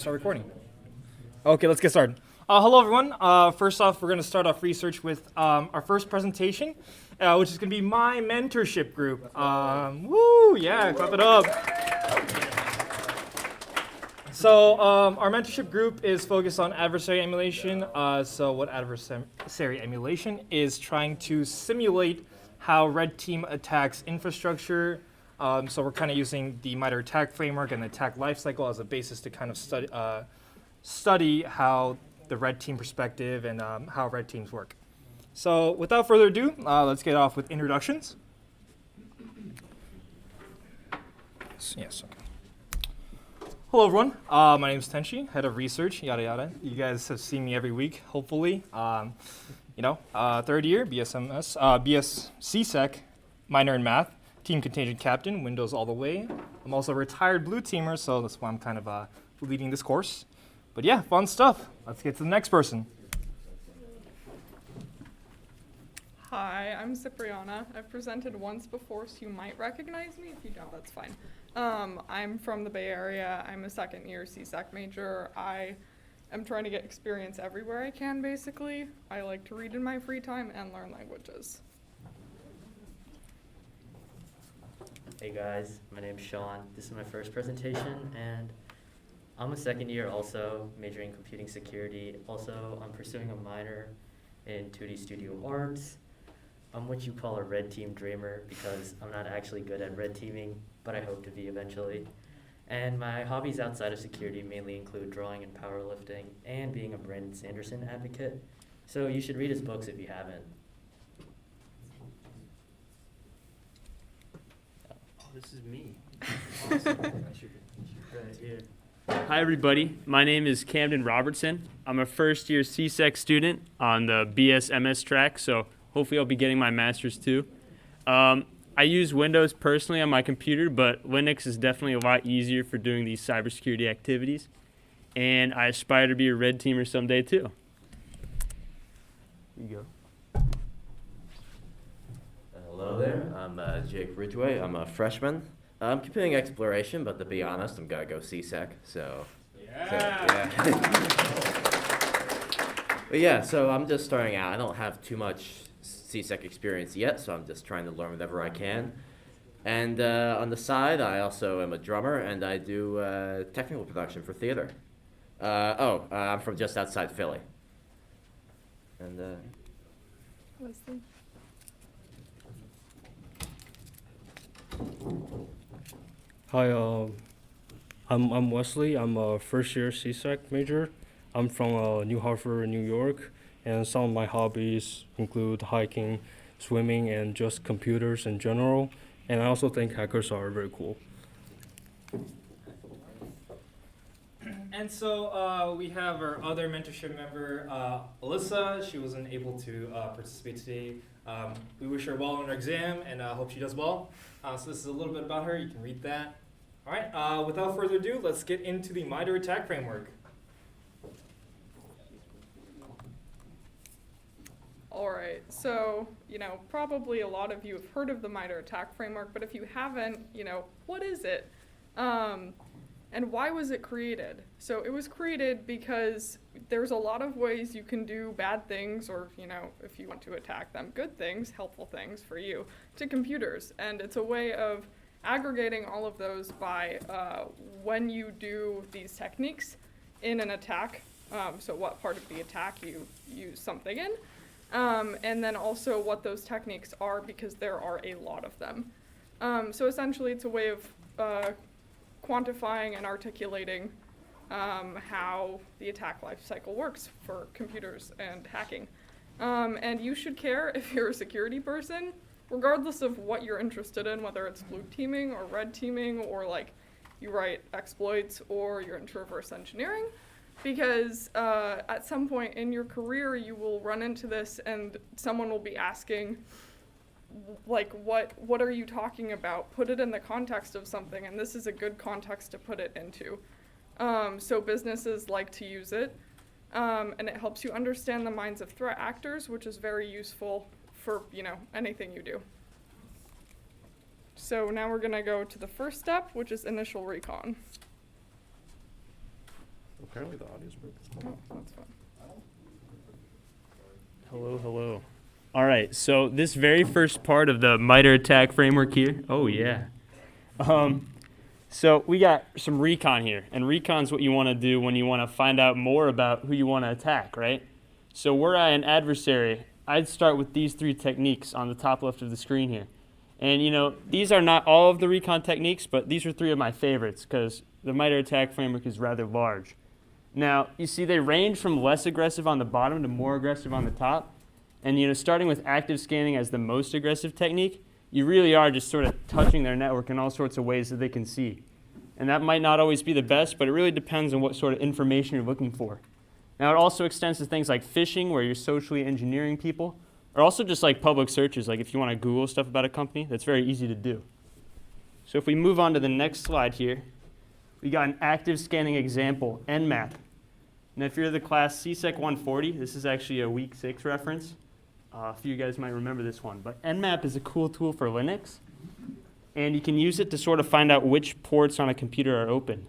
Start recording. Okay, let's get started. Hello, everyone. First off, we're going to start off research with our first presentation, which is going to be my mentorship group. Woo, yeah, clap it up. So our mentorship group is focused on adversary emulation. So what adversary emulation is trying to simulate how red team attacks infrastructure. So we're kind of using the MITRE attack framework and the attack lifecycle as a basis to kind of study how the red team perspective and how red teams work. So without further ado, let's get off with introductions. Yes, okay. Hello, everyone. My name is Tenchi, head of research, yada, yada. You guys have seen me every week, hopefully. Third year, BS-CSEC, minor in math. Team contingent captain, Windows all the way. I'm also a retired blue teamer, so that's why I'm kind of leading this course. But yeah, fun stuff. Let's get to the next person. Hi, I'm Cipriana. I've presented once before, so you might recognize me. If you don't, that's fine. I'm from the Bay Area. I'm a second-year CSEC major. I am trying to get experience everywhere I can, basically. I like to read in my free time and learn languages. Hey guys, my name's Sean. This is my first presentation, and I'm a second year also, majoring in computing security. Also, I'm pursuing a minor in 2D Studio Arts. I'm what you call a red team dreamer because I'm not actually good at red teaming, but I hope to be eventually. And my hobbies outside of security mainly include drawing and powerlifting and being a Brandon Sanderson advocate. So you should read his books if you haven't. This is me. Awesome. Right here. Hi, everybody. My name is Camden Robertson. I'm a first-year CSEC student on the BS-MS track, so hopefully I'll be getting my master's too. I use Windows personally on my computer, but Linux is definitely a lot easier for doing these cybersecurity activities. And I aspire to be a red teamer someday too. Here you go. Hello there, I'm Jake Ridgway. I'm a freshman. I'm computing exploration, but to be honest, I'm gonna go CSEC, so. Yeah. But yeah, so I'm just starting out. I don't have too much CSEC experience yet, so I'm just trying to learn whatever I can. And on the side, I also am a drummer, and I do technical production for theater. I'm from just outside Philly. And Wesley. Hi, I'm Wesley. I'm a first-year CSEC major. I'm from New Hartford, New York, and some of my hobbies include hiking, swimming, and just computers in general. And I also think hackers are very cool. And so we have our other mentorship member, Alyssa. She wasn't able to participate today. We wish her well on her exam and hope she does well. So this is a little bit about her. You can read that. All right, without further ado, let's get into the MITRE attack framework. All right, so, probably a lot of you have heard of the MITRE attack framework, but if you haven't, what is it? And why was it created? So it was created because there's a lot of ways you can do bad things or, if you want to attack them, good things, helpful things for you, to computers. And it's a way of aggregating all of those by when you do these techniques in an attack, so what part of the attack you use something in, and then also what those techniques are because there are a lot of them. So essentially it's a way of quantifying and articulating how the attack life cycle works for computers and hacking. And you should care if you're a security person, regardless of what you're interested in, whether it's blue teaming or red teaming or you write exploits or you're into reverse engineering, because at some point in your career you will run into this and someone will be asking, what are you talking about? Put it in the context of something, and this is a good context to put it into. So businesses like to use it, and it helps you understand the minds of threat actors, which is very useful for, anything you do. So now we're gonna go to the first step, which is initial recon. Apparently the audio's broken. Oh, that's fine. Hello, hello. All right, so this very first part of the MITRE attack framework here. Oh, yeah. So we got some Recon here, and Recon's what you want to do when you want to find out more about who you want to attack, right? So were I an adversary, I'd start with these 3 techniques on the top left of the screen here. And, you know, these are not all of the Recon techniques, but these are 3 of my favorites because the MITRE attack framework is rather large. Now, you see they range from less aggressive on the bottom to more aggressive on the top. And, you know, starting with active scanning as the most aggressive technique, you really are just sort of touching their network in all sorts of ways that they can see. And that might not always be the best, but it really depends on what sort of information you're looking for. Now, it also extends to things like phishing, where you're socially engineering people, or also just like public searches, like if you want to Google stuff about a company, that's very easy to do. So if we move on to the next slide here, we got an active scanning example, Nmap. And if you're the class CSEC 140, this is actually a week 6 reference. A few of you guys might remember this one, but Nmap is a cool tool for Linux, and you can use it to sort of find out which ports on a computer are open.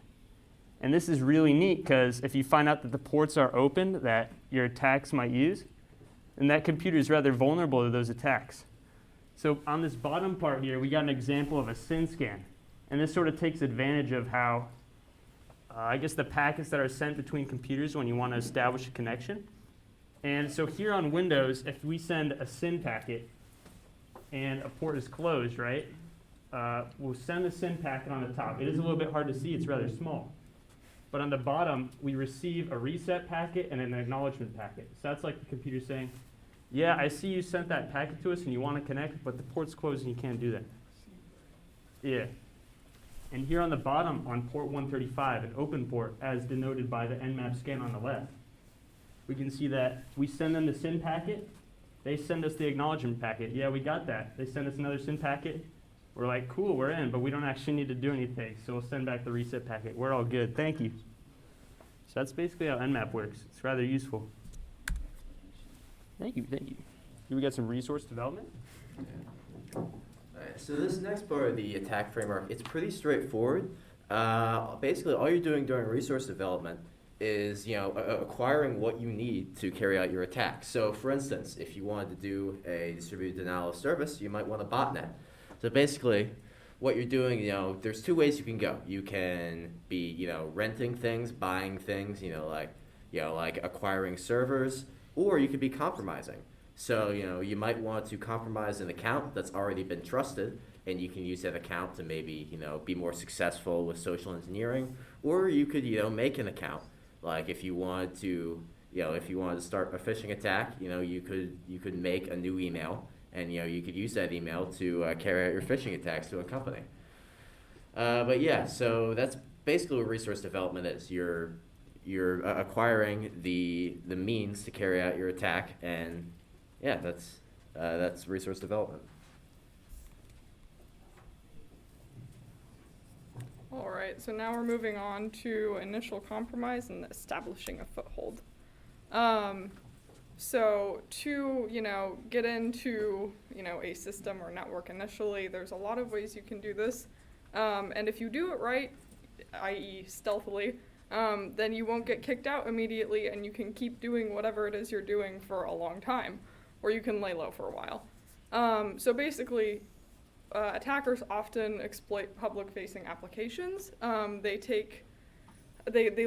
And this is really neat because if you find out that the ports are open that your attacks might use, then that computer is rather vulnerable to those attacks. So on this bottom part here, we got an example of a SYN scan, and this sort of takes advantage of how, I guess, the packets that are sent between computers when you want to establish a connection. And so here on Windows, if we send a SYN packet and a port is closed, right, we'll send the SYN packet on the top. It is a little bit hard to see. It's rather small. But on the bottom, we receive a reset packet and an acknowledgement packet. So that's like the computer saying, yeah, I see you sent that packet to us and you want to connect, but the port's closed and you can't do that. Yeah. And here on the bottom, on port 135, an open port, as denoted by the Nmap scan on the left, we can see that we send them the SYN packet. They send us the acknowledgement packet. Yeah, we got that. They send us another SYN packet. We're like, cool, we're in, but we don't actually need to do anything. So we'll send back the reset packet. We're all good. Thank you. So that's basically how Nmap works. It's rather useful. Thank you, thank you. Here we got some resource development. Alright, so this next part of the attack framework, it's pretty straightforward. Basically, all you're doing during resource development is, you know, acquiring what you need to carry out your attack. So, for instance, if you wanted to do a distributed denial of service, you might want a botnet. So basically, what you're doing, you know, there's 2 ways you can go. You can be, you know, renting things, buying things, you know, like acquiring servers, or you could be compromising. So, you know, you might want to compromise an account that's already been trusted, and you can use that account to maybe, you know, be more successful with social engineering, or you could, you know, make an account. Like if you wanted to, you know, if you wanted to start a phishing attack, you know, you could make a new email, and, you know, you could use that email to carry out your phishing attacks to a company. But yeah, so that's basically what resource development is. You're acquiring the means to carry out your attack, and yeah, that's resource development. All right, so now we're moving on to initial compromise and establishing a foothold. So to, you know, get into, you know, a system or network initially, there's a lot of ways you can do this. And if you do it right, i.e. stealthily, then you won't get kicked out immediately and you can keep doing whatever it is you're doing for a long time, or you can lay low for a while. So basically, attackers often exploit public-facing applications. They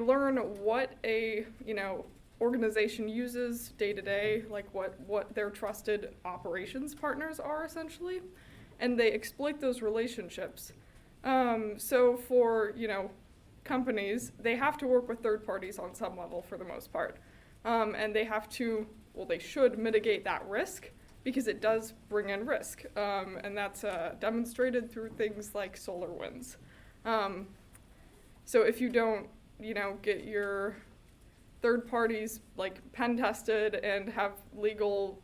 learn what a, you know, organization uses day to day, like what their trusted operations partners are essentially, and they exploit those relationships. So for, you know, companies, they have to work with third parties on some level for the most part, and they have to, well, they should mitigate that risk, because it does bring in risk, and that's demonstrated through things like SolarWinds. So if you don't, you know, get your third parties like pen tested and have legal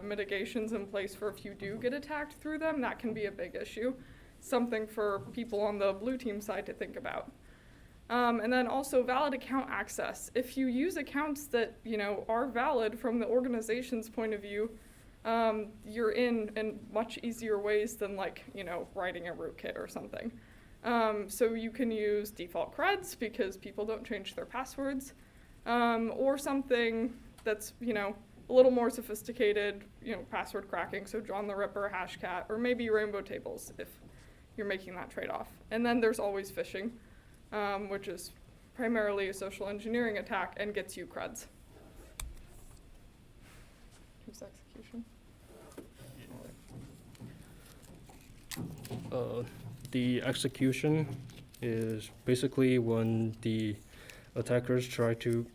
mitigations in place for if you do get attacked through them, that can be a big issue. Something for people on the blue team side to think about. And then also valid account access. If you use accounts that, you know, are valid from the organization's point of view, you're in much easier ways than, like, you know, writing a rootkit or something. So you can use default creds because people don't change their passwords, or something that's, a little more sophisticated, password cracking, so John the Ripper, Hashcat, or maybe rainbow tables if you're making that trade-off. And then there's always phishing, which is primarily a social engineering attack and gets you creds. Who's execution? The execution is basically when the attackers try to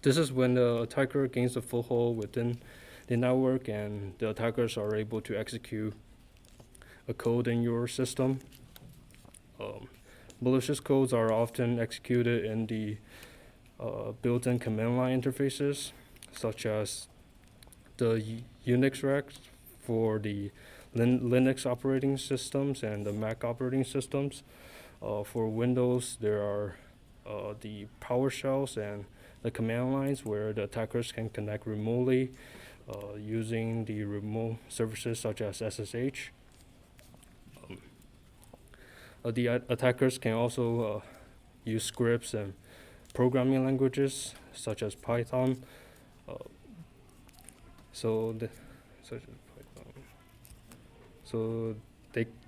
this is when the attacker gains a foothold within the network and the attackers are able to execute a code in your system. Malicious codes are often executed in the built-in command line interfaces, such as the Unix recs for the Linux operating systems and the Mac operating systems. For Windows, there are the PowerShells and the command lines where the attackers can connect remotely using the remote services such as SSH. The attackers can also use scripts and programming languages such as Python. So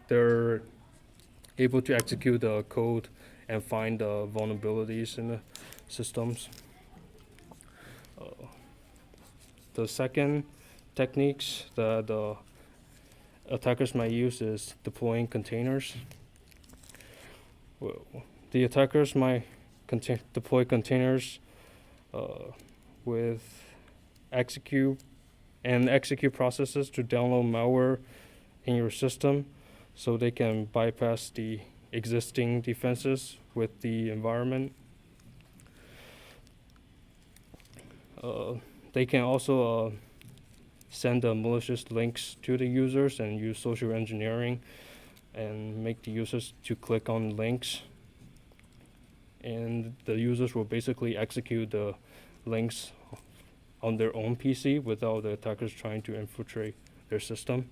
they're able to execute the code and find the vulnerabilities in the systems. The second techniques that the attackers might use is deploying containers. Well, the attackers might deploy containers with execute processes to download malware in your system, so they can bypass the existing defenses with the environment. They can also send malicious links to the users and use social engineering and make the users to click on links. And the users will basically execute the links on their own PC without the attackers trying to infiltrate their system.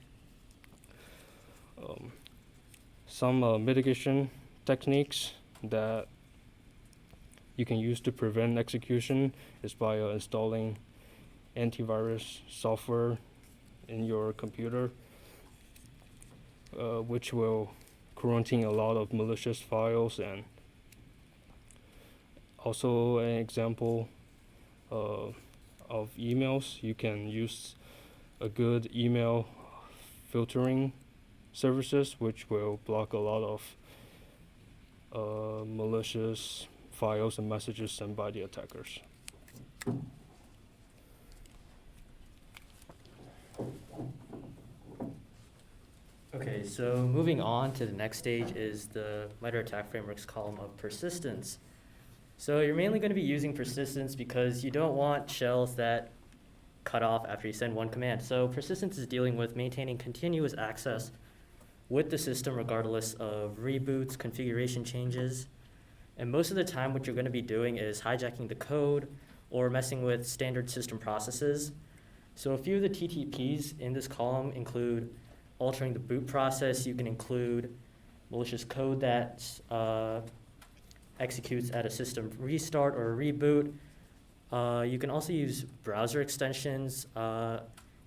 Some mitigation techniques that you can use to prevent execution is by installing antivirus software in your computer, which will quarantine a lot of malicious files. And also an example of emails, you can use a good email filtering services, which will block a lot of malicious files and messages sent by the attackers. Okay, so moving on to the next stage is the MITRE attack framework's column of persistence. So you're mainly going to be using persistence because you don't want shells that cut off after you send one command. So persistence is dealing with maintaining continuous access with the system regardless of reboots, configuration changes. And most of the time what you're going to be doing is hijacking the code or messing with standard system processes. So a few of the TTPs in this column include altering the boot process. You can include malicious code that executes at a system restart or a reboot. You can also use browser extensions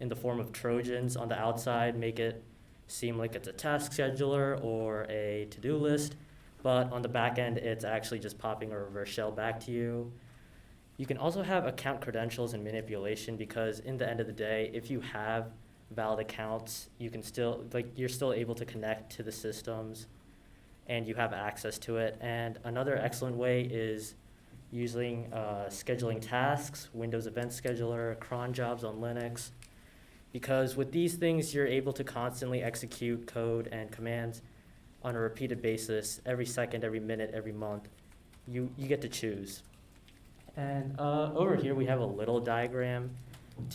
in the form of Trojans on the outside, make it seem like it's a task scheduler or a to-do list, but on the back end, it's actually just popping a reverse shell back to you. You can also have account credentials and manipulation because in the end of the day, if you have valid accounts, you can still, you're still able to connect to the systems and you have access to it. And another excellent way is using scheduling tasks, Windows Event Scheduler, cron jobs on Linux, because with these things, you're able to constantly execute code and commands on a repeated basis, every second, every minute, every month. You get to choose. And over here, we have a little diagram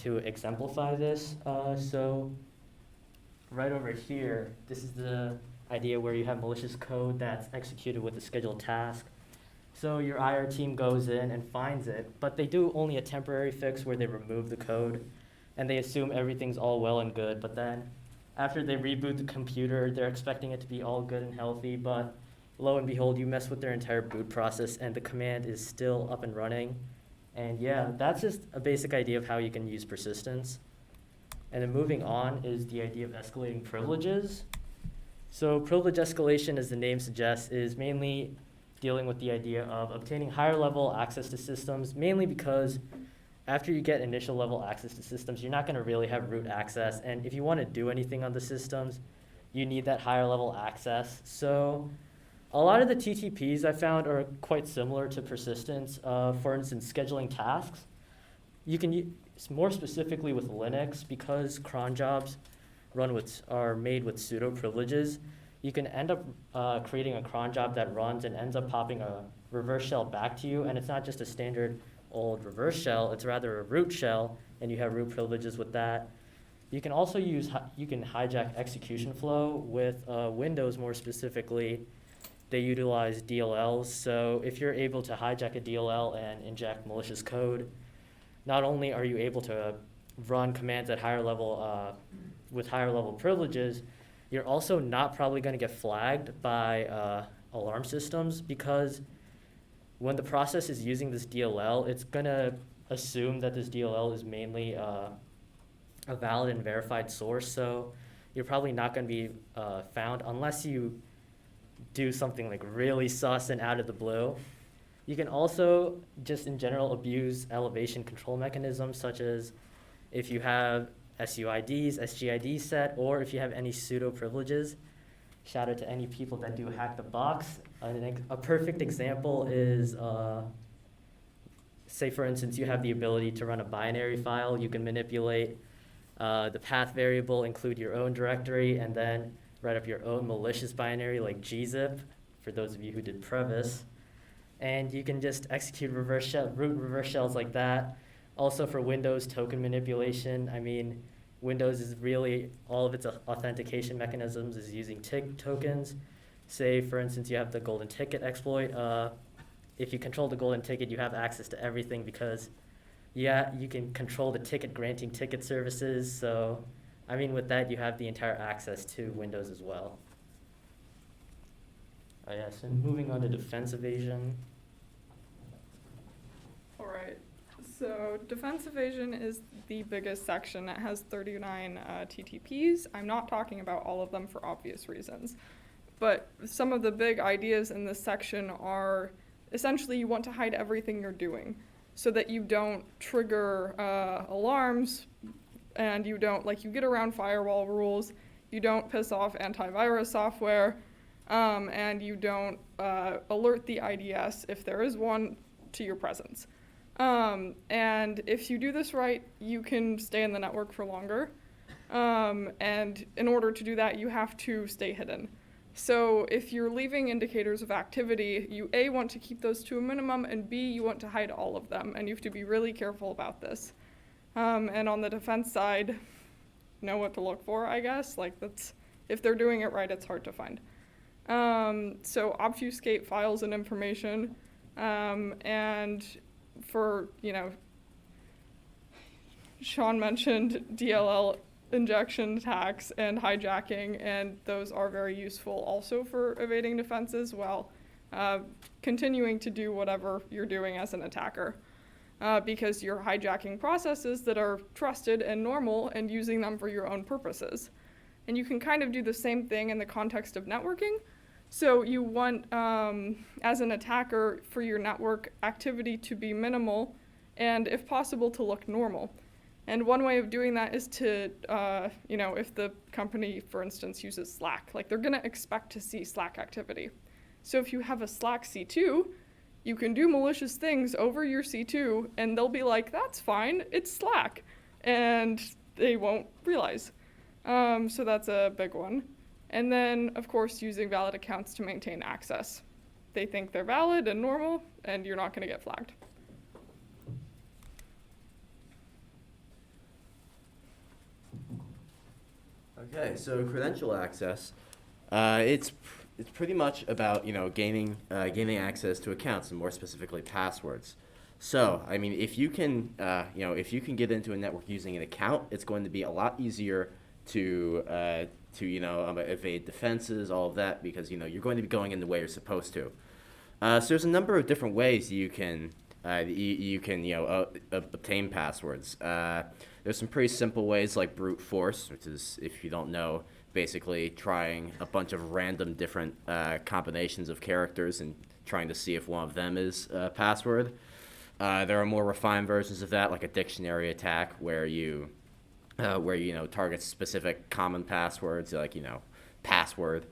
to exemplify this. So right over here, this is the idea where you have malicious code that's executed with a scheduled task. So your IR team goes in and finds it, but they do only a temporary fix where they remove the code and they assume everything's all well and good. But then after they reboot the computer, they're expecting it to be all good and healthy, but lo and behold, you mess with their entire boot process and the command is still up and running. And yeah, that's just a basic idea of how you can use persistence. And then moving on is the idea of escalating privileges. So privilege escalation, as the name suggests, is mainly dealing with the idea of obtaining higher level access to systems, mainly because after you get initial level access to systems, you're not going to really have root access. And if you want to do anything on the systems, you need that higher level access. So a lot of the TTPs I found are quite similar to persistence. For instance, scheduling tasks. You can more specifically with Linux, because cron jobs are made with pseudo privileges. You can end up creating a cron job that runs and ends up popping a reverse shell back to you, and it's not just a standard old reverse shell, it's rather a root shell, and you have root privileges with that. You can also you can hijack execution flow with Windows more specifically. They utilize DLLs, so if you're able to hijack a DLL and inject malicious code, not only are you able to run commands at higher level with higher level privileges, you're also not probably going to get flagged by alarm systems, because when the process is using this DLL, it's going to assume that this DLL is mainly a valid and verified source. So you're probably not going to be found unless you do something like really sus and out of the blue. You can also just in general abuse elevation control mechanisms, such as if you have SUIDs, SGIDs set, or if you have any pseudo privileges. Shout out to any people that do hack the box. I think a perfect example is, say for instance, you have the ability to run a binary file. You can manipulate the path variable, include your own directory, and then write up your own malicious binary like gzip, for those of you who did Previs. And you can just execute root reverse shells like that. Also for Windows token manipulation, I mean, Windows is really, all of its authentication mechanisms is using TIG tokens. Say, for instance, you have the golden ticket exploit. If you control the golden ticket, you have access to everything, because, yeah, you can control the ticket granting ticket services. So, I mean, with that, you have the entire access to Windows as well. Oh, yes, and moving on to defense evasion. All right. So defense evasion is the biggest section. It has 39 TTPs. I'm not talking about all of them for obvious reasons. But some of the big ideas in this section are essentially you want to hide everything you're doing so that you don't trigger alarms, and you don't, like, you get around firewall rules, you don't piss off antivirus software, and you don't alert the IDS, if there is one, to your presence. And if you do this right, you can stay in the network for longer. And in order to do that, you have to stay hidden. So if you're leaving indicators of activity, you A, want to keep those to a minimum, and B, you want to hide all of them. And you have to be really careful about this. And on the defense side, know what to look for, I guess. Like, that's, if they're doing it right, it's hard to find. So obfuscate files and information, and for, you know, Sean mentioned DLL injection attacks and hijacking, and those are very useful also for evading defenses while continuing to do whatever you're doing as an attacker, because you're hijacking processes that are trusted and normal and using them for your own purposes. And you can kind of do the same thing in the context of networking. So you want, as an attacker, for your network activity to be minimal and, if possible, to look normal. And one way of doing that is to, you know, if the company, for instance, uses Slack, like, they're going to expect to see Slack activity. So if you have a Slack C2, you can do malicious things over your C2, and they'll be like, that's fine, it's Slack. And they won't realize. So that's a big one. And then, of course, using valid accounts to maintain access. They think they're valid and normal, and you're not going to get flagged. Okay, so credential access, it's pretty much about, you know, gaining access to accounts, and more specifically passwords. So, I mean, if you can, you know, if you can get into a network using an account, it's going to be a lot easier evade defenses, all of that, because you're going to be going in the way you're supposed to. So there's a number of different ways you can obtain passwords. There's some pretty simple ways like brute force, which is, if you don't know, basically trying a bunch of random different combinations of characters and trying to see if one of them is a password. There are more refined versions of that, like a dictionary attack, where you target specific common passwords, like password.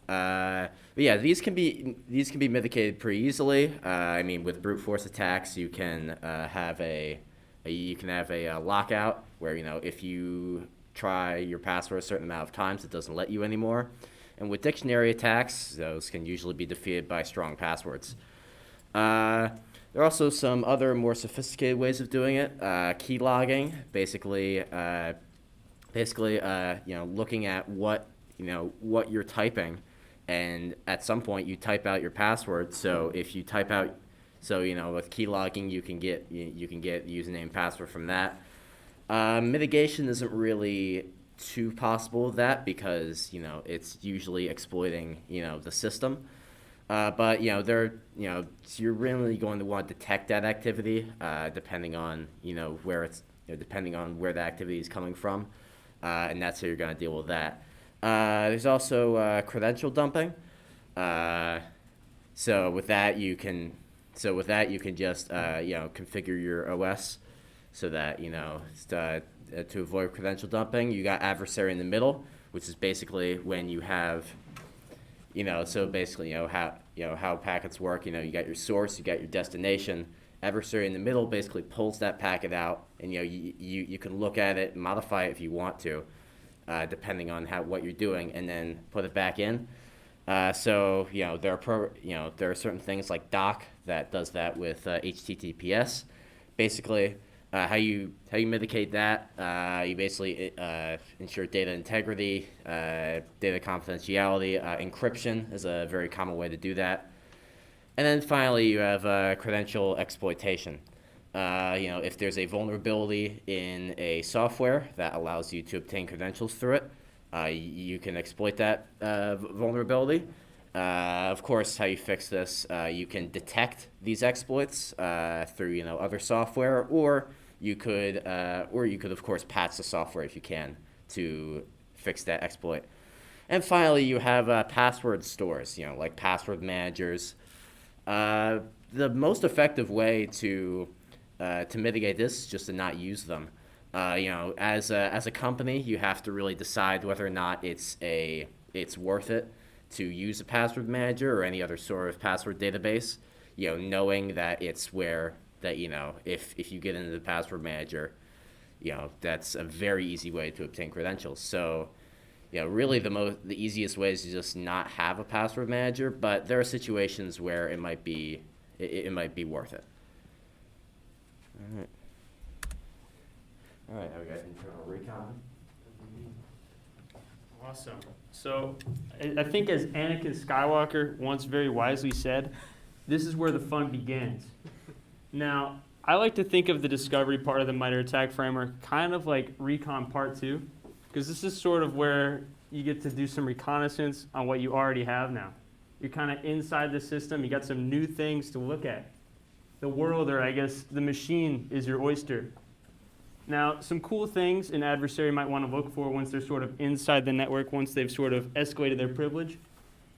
But yeah, these can be mitigated pretty easily. I mean, with brute force attacks, you can have a lockout where if you try your password a certain amount of times, it doesn't let you anymore. And with dictionary attacks, those can usually be defeated by strong passwords. There are also some other more sophisticated ways of doing it. Key logging, basically, looking at what you're typing, and at some point you type out your password. So if you type out, with key logging, you can get username and password from that. Mitigation isn't really too possible with that because it's usually exploiting the system. But you're really going to want to detect that activity, depending on depending on where the activity is coming from, and that's how you're going to deal with that. There's also credential dumping. So with that you can just configure your OS so that to avoid credential dumping. You got adversary in the middle, which is basically when you have how packets work. You got your source, you got your destination. Adversary in the middle basically pulls that packet out, and you can look at it, modify it if you want to, depending on what you're doing, and then put it back in. So there are certain things like doc that does that with HTTPS. Basically, how you mitigate that, you basically ensure data integrity, data confidentiality. Encryption is a very common way to do that. And then finally, you have credential exploitation. If there's a vulnerability in a software that allows you to obtain credentials through it, you can exploit that vulnerability. Of course, how you fix this, you can detect these exploits through other software, or you could of course patch the software if you can to fix that exploit. And finally, you have password stores, like password managers. The most effective way to mitigate this is just to not use them. As a company, you have to really decide whether or not it's worth it to use a password manager or any other sort of password database. Knowing that it's where that if you get into the password manager, that's a very easy way to obtain credentials. So, really the easiest way is to just not have a password manager. But there are situations where it might be worth it. All right, now we got internal recon. Awesome. So I think as Anakin Skywalker once very wisely said, this is where the fun begins. Now, I like to think of the discovery part of the MITRE attack framework kind of like Recon Part 2, because this is sort of where you get to do some reconnaissance on what you already have now. You're kind of inside the system. You got some new things to look at. The world, or I guess the machine, is your oyster. Now, some cool things an adversary might want to look for once they're sort of inside the network, once they've sort of escalated their privilege.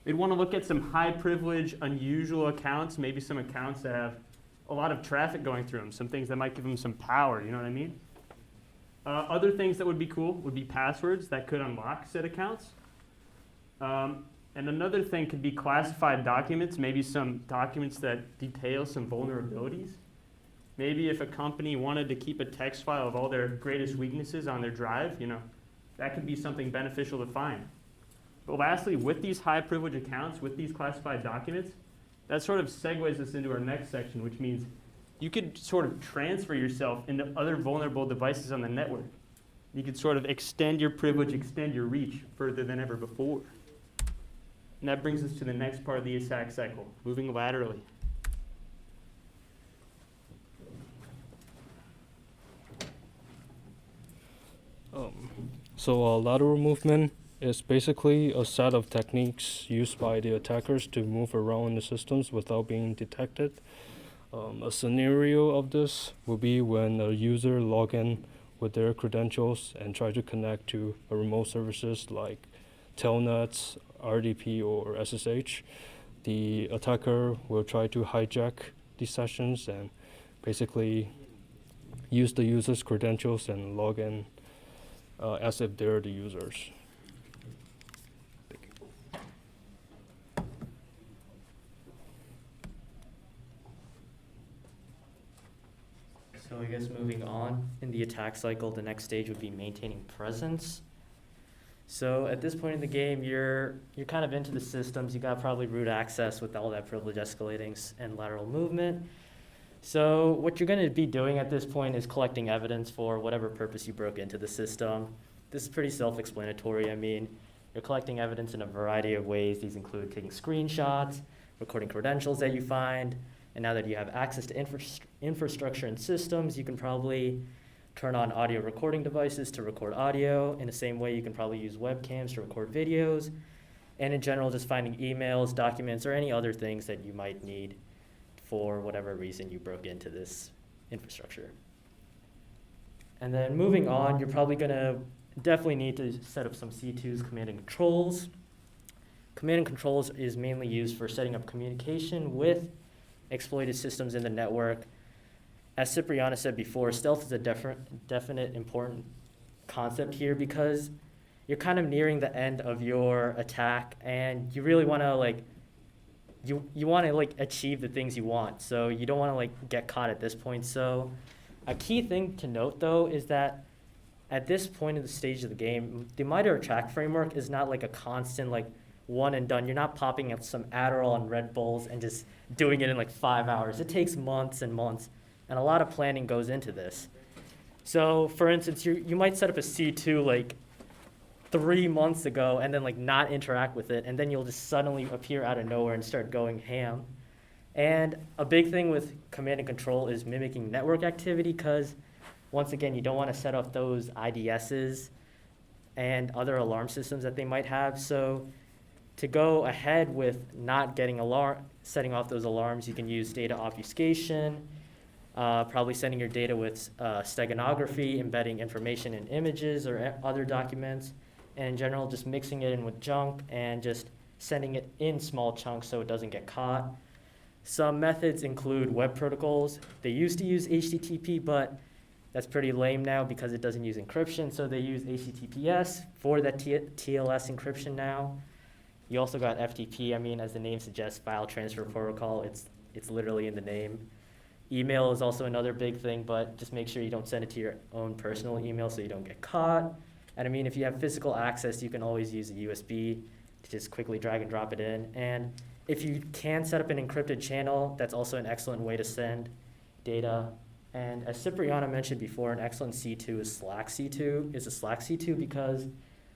They'd want to look at some high privilege, unusual accounts, maybe some accounts that have a lot of traffic going through them, some things that might give them some power, you know what I mean? Other things that would be cool would be passwords that could unlock said accounts. And another thing could be classified documents, maybe some documents that detail some vulnerabilities. Maybe if a company wanted to keep a text file of all their greatest weaknesses on their drive, that could be something beneficial to find. But lastly, with these high privilege accounts, with these classified documents, that sort of segues us into our next section, which means you could sort of transfer yourself into other vulnerable devices on the network. You could sort of extend your privilege, extend your reach further than ever before. And that brings us to the next part of the attack cycle, moving laterally. Lateral movement is basically a set of techniques used by the attackers to move around the systems without being detected. A scenario of this would be when a user log in with their credentials and try to connect to a remote services like telnets, RDP, or SSH. The attacker will try to hijack these sessions and basically use the user's credentials and log in as if they're the users. So I guess moving on in the attack cycle, the next stage would be maintaining presence. So at this point in the game, you're kind of into the systems. You got probably root access with all that privilege escalating and lateral movement. So what you're going to be doing at this point is collecting evidence for whatever purpose you broke into the system. This is pretty self-explanatory. I mean, you're collecting evidence in a variety of ways. These include taking screenshots, recording credentials that you find, and now that you have access to infrastructure and systems, you can probably turn on audio recording devices to record audio. In the same way, you can probably use webcams to record videos. And in general, just finding emails, documents, or any other things that you might need for whatever reason you broke into this infrastructure. And then moving on, you're probably gonna definitely need to set up some C2s, command and controls. Command and controls is mainly used for setting up communication with exploited systems in the network. As Cipriana said before, stealth is a definite important concept here because you're kind of nearing the end of your attack and you really want to you want to achieve the things you want. So you don't want to get caught at this point. So a key thing to note though is that at this point in the stage of the game, the MITRE attack framework is not a constant one and done. You're not popping up some Adderall and Red Bulls and just doing it in 5 hours. It takes months and months, and a lot of planning goes into this. So, for instance, you might set up a C2 3 months ago and then not interact with it, and then you'll just suddenly appear out of nowhere and start going ham. And a big thing with command and control is mimicking network activity because, once again, you don't want to set off those IDSs and other alarm systems that they might have. So to go ahead with not getting setting off those alarms, you can use data obfuscation, probably sending your data with steganography, embedding information in images or other documents, and in general, just mixing it in with junk and just sending it in small chunks so it doesn't get caught. Some methods include web protocols. They used to use HTTP, but that's pretty lame now because it doesn't use encryption, so they use HTTPS for that TLS encryption now. You also got FTP. I mean, as the name suggests, file transfer protocol. It's literally in the name. Email is also another big thing, but just make sure you don't send it to your own personal email so you don't get caught. And I mean, if you have physical access, you can always use a USB to just quickly drag and drop it in. And if you can set up an encrypted channel, that's also an excellent way to send data. And as Cipriana mentioned before, an excellent C2 is Slack C2 because,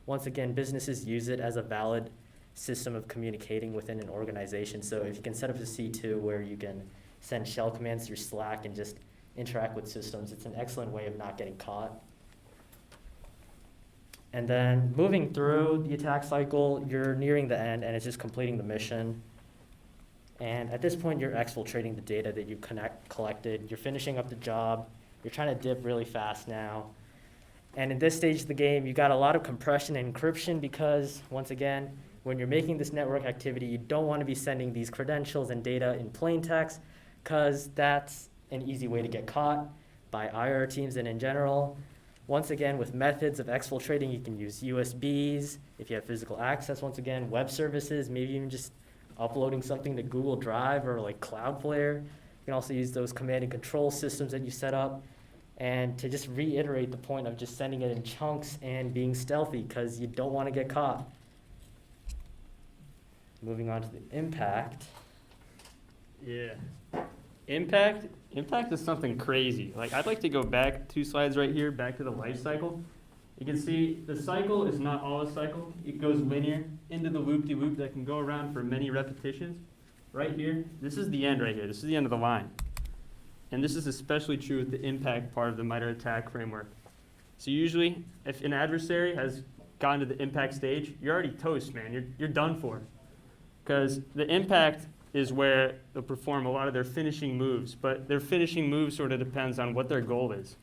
once again, businesses use it as a valid system of communicating within an organization. So if you can set up a C2 where you can send shell commands through Slack and just interact with systems, it's an excellent way of not getting caught. And then moving through the attack cycle, you're nearing the end and it's just completing the mission. And at this point, you're exfiltrating the data that you collected. You're finishing up the job. You're trying to dip really fast now. And in this stage of the game, you got a lot of compression and encryption because, once again, when you're making this network activity, you don't want to be sending these credentials and data in plain text because that's an easy way to get caught by IR teams and in general. Once again, with methods of exfiltrating, you can use USBs. If you have physical access, once again, web services, maybe even just uploading something to Google Drive or Cloudflare. You can also use those command and control systems that you set up. And to just reiterate the point of just sending it in chunks and being stealthy because you don't want to get caught. Moving on to the impact. Yeah. Impact is something crazy. I'd like to go back 2 slides right here, back to the life cycle. You can see the cycle is not all a cycle. It goes linear into the loop-de-loop that can go around for many repetitions. Right here, this is the end right here. This is the end of the line. And this is especially true with the impact part of the MITRE attack framework. So usually, if an adversary has gotten to the impact stage, you're already toast, man. You're done for. Because the impact is where they'll perform a lot of their finishing moves, but their finishing move sort of depends on what their goal is.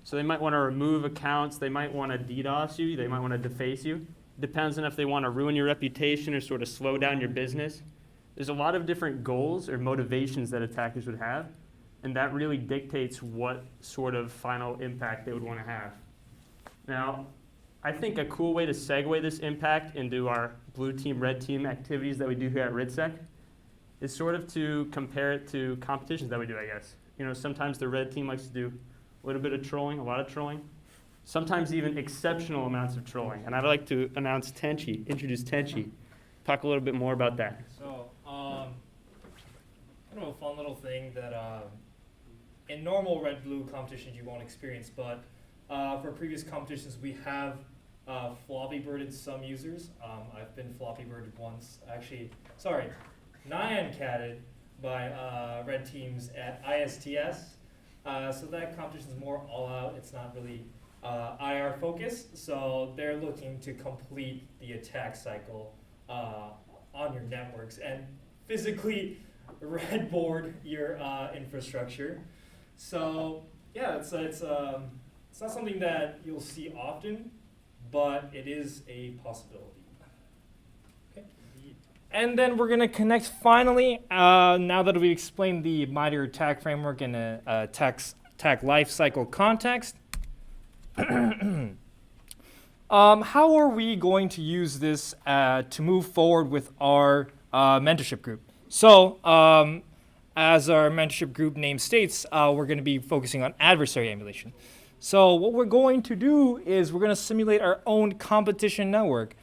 So they might want to remove accounts, they might want to DDoS you, they might want to deface you. Depends on if they want to ruin your reputation or sort of slow down your business. There's a lot of different goals or motivations that attackers would have, and that really dictates what sort of final impact they would want to have. Now, I think a cool way to segue this impact into our blue team, red team activities that we do here at RidSec is sort of to compare it to competitions that we do, I guess. You know, sometimes the red team likes to do a little bit of trolling, a lot of trolling, sometimes even exceptional amounts of trolling. And I'd like to introduce Tenchi, talk a little bit more about that. So, kind of a fun little thing that in normal red-blue competitions you won't experience, but for previous competitions we have floppy birded some users. I've been floppy birded once, actually, sorry, nyan catted by red teams at ISTS. So that competition is more all out. It's not really IR focused. So they're looking to complete the attack cycle on your networks and physically red board your infrastructure. So yeah, it's not something that you'll see often, but it is a possibility. Okay. And then we're going to connect finally, now that we've explained the MITRE attack framework in a attack lifecycle context. How are we going to use this to move forward with our mentorship group? So, as our mentorship group name states, we're going to be focusing on adversary emulation. So what we're going to do is we're going to simulate our own competition network,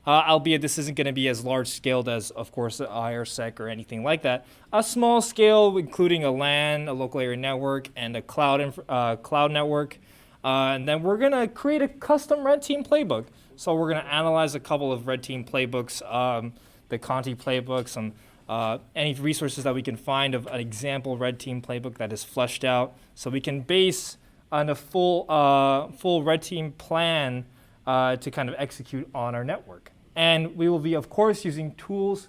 albeit this isn't going to be as large scaled as, of course, IRSec or anything like that. A small scale, including a LAN, a local area network, and a cloud network. And then we're going to create a custom red team playbook. So we're going to analyze a couple of red team playbooks, the Conti playbook, some any resources that we can find of an example red team playbook that is fleshed out, so we can base on a full red team plan to kind of execute on our network. And we will be, of course, using tools,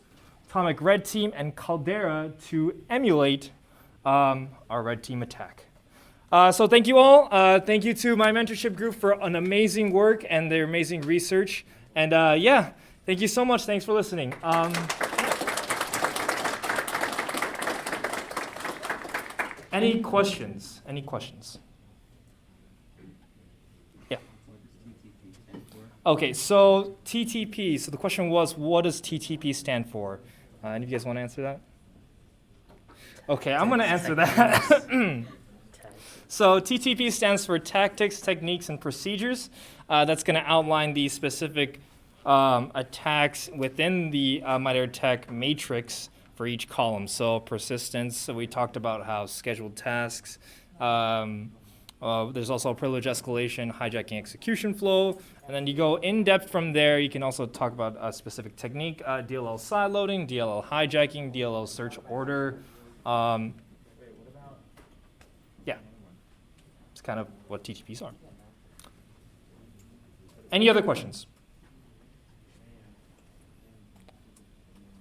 Atomic Red Team and Caldera to emulate our red team attack. So thank you all. Thank you to my mentorship group for an amazing work and their amazing research. And yeah, thank you so much. Thanks for listening. Any questions? Any questions? Yeah. Okay, so TTP. So the question was, what does TTP stand for? Any of you guys want to answer that? Okay, I'm going to answer that. So TTP stands for Tactics, Techniques, and Procedures. That's going to outline the specific attacks within the MITRE attack matrix for each column. So persistence, so we talked about how scheduled tasks. There's also privilege escalation, hijacking execution flow. And then you go in depth from there. You can also talk about a specific technique, DLL sideloading, DLL hijacking, DLL search order. Yeah, it's kind of what TTPs are. Any other questions?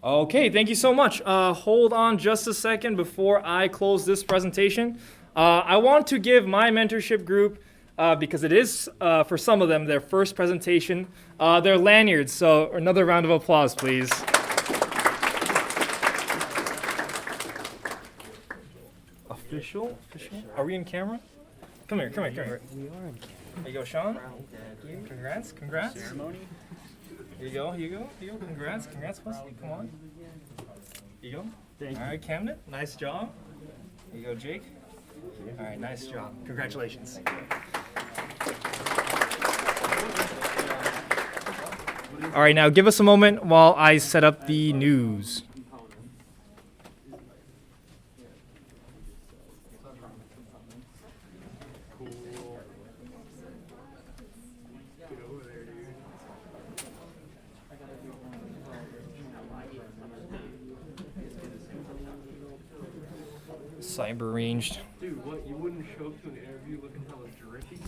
Okay, thank you so much. Hold on just a second before I close this presentation. I want to give my mentorship group, because it is, for some of them, their first presentation, their lanyards. So another round of applause, please. Official? Are we in camera? Come here. We are in camera. There you go, Sean. Congrats. Ceremony. Here you go. Congrats, Wesley. Come on. Here you go. Thank you. All right, Camden. Nice job. Here you go, Jake. All right, nice job. Congratulations. All right, now give us a moment while I set up the news. Cyber ranged. Dude, what? You wouldn't show up to an interview looking hella drippy?